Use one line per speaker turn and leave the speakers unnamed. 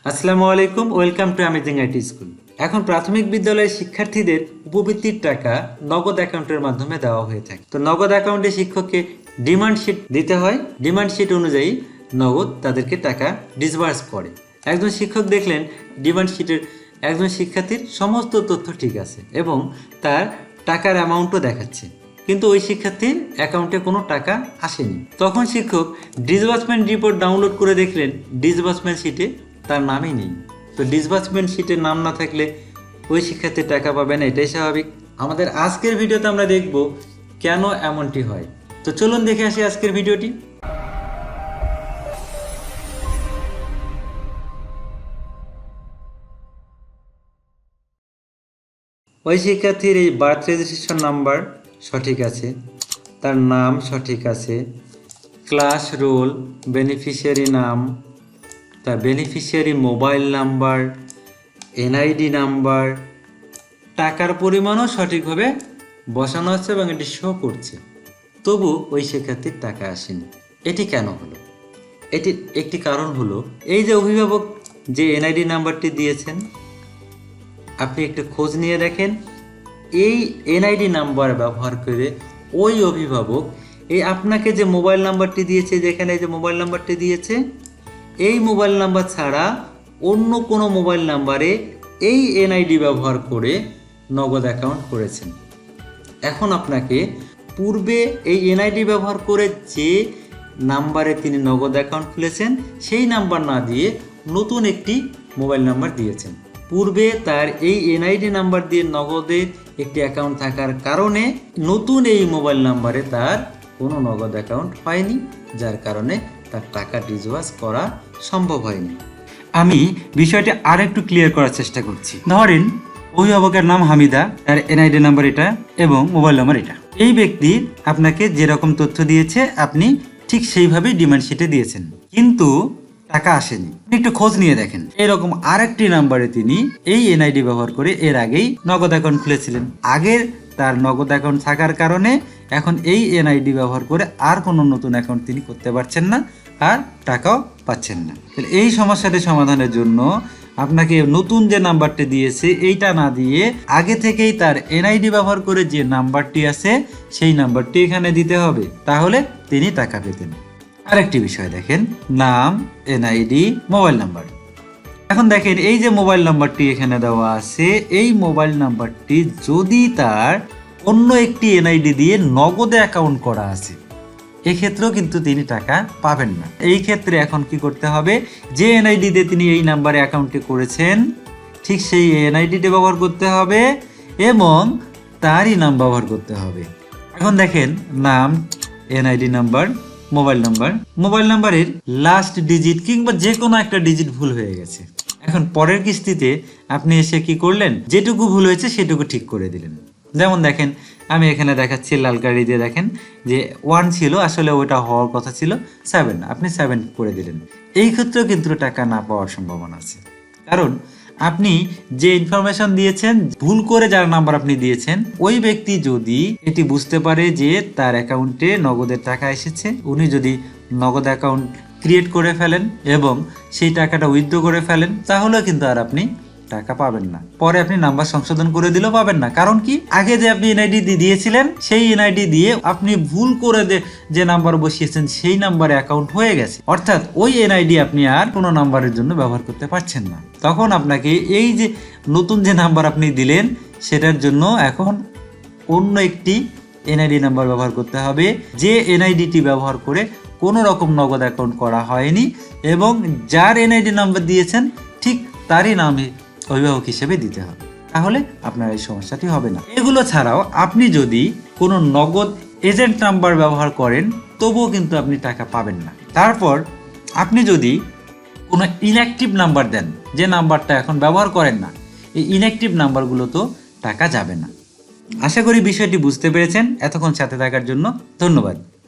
আসসালামু আলাইকুম, welcome to amazing IT school. এখন প্রাথমিক বিদ্যালয়ের শিক্ষার্থীদের উপবৃত্তির টাকা নগদ অ্যাকাউন্টের মাধ্যমে দেওয়া হয়ে থাকে। তো নগদ অ্যাকাউন্টে শিক্ষককে ডিমান্ড শিট দিতে হয়। ডিমান্ড শিট অনুযায়ী নগদ তাদেরকে টাকা ডিসবার্স করে। একজন শিক্ষক দেখলেন ডিমান্ড শিটের একজন শিক্ষার্থীর সমস্ত তথ্য ঠিক আছে এবং তার টাকার অ্যামাউন্টও দেখাচ্ছে, কিন্তু ওই শিক্ষার্থীর অ্যাকাউন্টে কোনো টাকা আসেনি। তখন শিক্ষক ডিসবার্সমেন্ট রিপোর্ট ডাউনলোড করে দেখলেন ডিসবার্সমেন্ট শিটে তার নামই নেই। তো ডিসবার্সমেন্ট শিটে নাম না থাকলে ওই শিক্ষার্থী টাকা পাবে না, এটাই স্বাভাবিক। আমাদের আজকের ভিডিওতে আমরা দেখব কেন এমনটি হয়। তো চলুন দেখে আসি আজকের ভিডিওটি। ওই শিক্ষার্থীর এই বার্থ রেজিস্ট্রেশন নাম্বার সঠিক আছে, তার নাম সঠিক আছে, ক্লাস রোল, বেনিফিশিয়ারি নাম, তার beneficiary mobile number, NID number, টাকার পরিমাণও সঠিকভাবে বসানো হচ্ছে এবং এটি শো করছে, তবু ওই শিক্ষার্থীর টাকা আসেনি। এটি কেন হলো? এটির একটি কারণ হলো এই যে অভিভাবক যে এনআইডি নাম্বারটি দিয়েছেন, আপনি একটু খোঁজ নিয়ে দেখেন এই এনআইডি নাম্বার ব্যবহার করে ওই অভিভাবক এই আপনাকে যে মোবাইল নাম্বারটি দিয়েছে, যেখানে যে মোবাইল নাম্বারটি দিয়েছে, এই মোবাইল নাম্বার ছাড়া অন্য কোনো মোবাইল নাম্বারে এই এনআইডি ব্যবহার করে নগদ অ্যাকাউন্ট করেছেন। এখন আপনাকে পূর্বে এই এনআইডি ব্যবহার করে যে নাম্বারে তিনি নগদ অ্যাকাউন্ট খুলেছেন সেই নাম্বার না দিয়ে নতুন একটি মোবাইল নাম্বার দিয়েছেন। পূর্বে তার এই এনআইডি নাম্বার দিয়ে নগদের একটি অ্যাকাউন্ট থাকার কারণে নতুন এই মোবাইল নাম্বারে তার কোনো নগদ অ্যাকাউন্ট হয়নি, যার কারণে তার টাকা ডিসবার্স করা সম্ভব হয়নি। আমি বিষয়টি আর একটু ক্লিয়ার করার চেষ্টা করছি। ধরেন অভিভাবকের নাম হামিদা, তার এনআইডি নাম্বার এটা এবং মোবাইল নাম্বার এটা। এই ব্যক্তি আপনাকে যেরকম তথ্য দিয়েছে আপনি ঠিক সেইভাবেই ডিমান্ড শিটে দিয়েছেন, কিন্তু টাকা আসেনি। একটু খোঁজ নিয়ে দেখেন এরকম আরেকটি নাম্বারে তিনি এই এনআইডি ব্যবহার করে এর আগেই নগদ অ্যাকাউন্ট খুলেছিলেন। আগের তার নগদ অ্যাকাউন্ট থাকার কারণে এখন এই এনআইডি ব্যবহার করে আর কোনো নতুন অ্যাকাউন্ট তিনি করতে পারছেন না, আর টাকাও পাচ্ছেন না। এই সমস্যাটি সমাধানের জন্য আপনাকে নতুন যে নাম্বারটি দিয়েছে এইটা না দিয়ে আগে থেকেই তার এনআইডি ব্যবহার করে যে নাম্বারটি আছে সেই নাম্বারটি এখানে দিতে হবে, তাহলে তিনি টাকা পেতেন। আরেকটি বিষয় দেখেন, নাম, এনআইডি, মোবাইল নাম্বার। এখন দেখেন এই যে মোবাইল নাম্বারটি এখানে দেওয়া আছে, এই মোবাইল নাম্বারটি যদি তার অন্য একটি এনআইডি দিয়ে নগদে অ্যাকাউন্ট করা আছে, এক্ষেত্রেও কিন্তু তিনি টাকা পাবেন না। এই ক্ষেত্রে এখন কি করতে হবে, যে এনআইডি দিয়ে তিনি এই নাম্বারে অ্যাকাউন্টটি করেছেন ঠিক সেই এনআইডিটি ব্যবহার করতে হবে এবং তারই নাম ব্যবহার করতে হবে। এখন দেখেন নাম, NID number, mobile number, mobile নাম্বারের লাস্ট ডিজিট কিংবা যে কোনো একটা ডিজিট ভুল হয়ে গেছে। এখন পরের কিস্তিতে আপনি এসে কি করলেন, যেটুকু ভুল হয়েছে সেটুকু ঠিক করে দিলেন। যেমন দেখেন আমি এখানে দেখাচ্ছি লাল কালি দিয়ে, দেখেন যে 1 ছিল, আসলে ওটা হওয়ার কথা ছিল 7, আপনি 7 করে দিলেন। এই ক্ষেত্রেও কিন্তু টাকা না পাওয়ার সম্ভাবনা আছে, কারণ আপনি যে ইনফরমেশন দিয়েছেন, ভুল করে যার নাম্বার আপনি দিয়েছেন, ওই ব্যক্তি যদি এটি বুঝতে পারে যে তার অ্যাকাউন্টে নগদের টাকা এসেছে, উনি যদি নগদ অ্যাকাউন্ট ক্রিয়েট করে ফেলেন এবং সেই টাকাটা উইথড্র করে ফেলেন, তাহলে কিন্তু আর আপনি টাকা পাবেন না। পরে আপনি নাম্বার সংশোধন করে দিলেও পাবেন না, কারণ কি আগে যে আপনি এনআইডি দিয়েছিলেন সেই এনআইডি দিয়ে আপনি ভুল করে যে নাম্বার বসিয়েছেন সেই নাম্বারে অ্যাকাউন্ট হয়ে গেছে, অর্থাৎ ওই এনআইডি আপনি আর কোনো নাম্বারের জন্য ব্যবহার করতে পারছেন না। তখন আপনাকে এই যে নতুন যে নাম্বার আপনি দিলেন সেটার জন্য এখন অন্য একটি এনআইডি নাম্বার ব্যবহার করতে হবে, যে এনআইডিটি ব্যবহার করে কোনো রকম নগদ অ্যাকাউন্ট করা হয়নি এবং যার এনআইডি নাম্বার দিয়েছেন ঠিক তারই নামে অভিভাবক হিসেবে দিতে হবে, তাহলে আপনার এই সমস্যাটি হবে না। এগুলো ছাড়াও আপনি যদি কোনো নগদ এজেন্ট নাম্বার ব্যবহার করেন তবুও কিন্তু আপনি টাকা পাবেন না। তারপর আপনি যদি কোনো ইনঅ্যাক্টিভ নাম্বার দেন, যে নাম্বারটা এখন ব্যবহার করেন না, এই ইনঅ্যাক্টিভ নাম্বারগুলো তো টাকা যাবে না। আশা করি বিষয়টি বুঝতে পেরেছেন। এতক্ষণ সাথে থাকার জন্য ধন্যবাদ।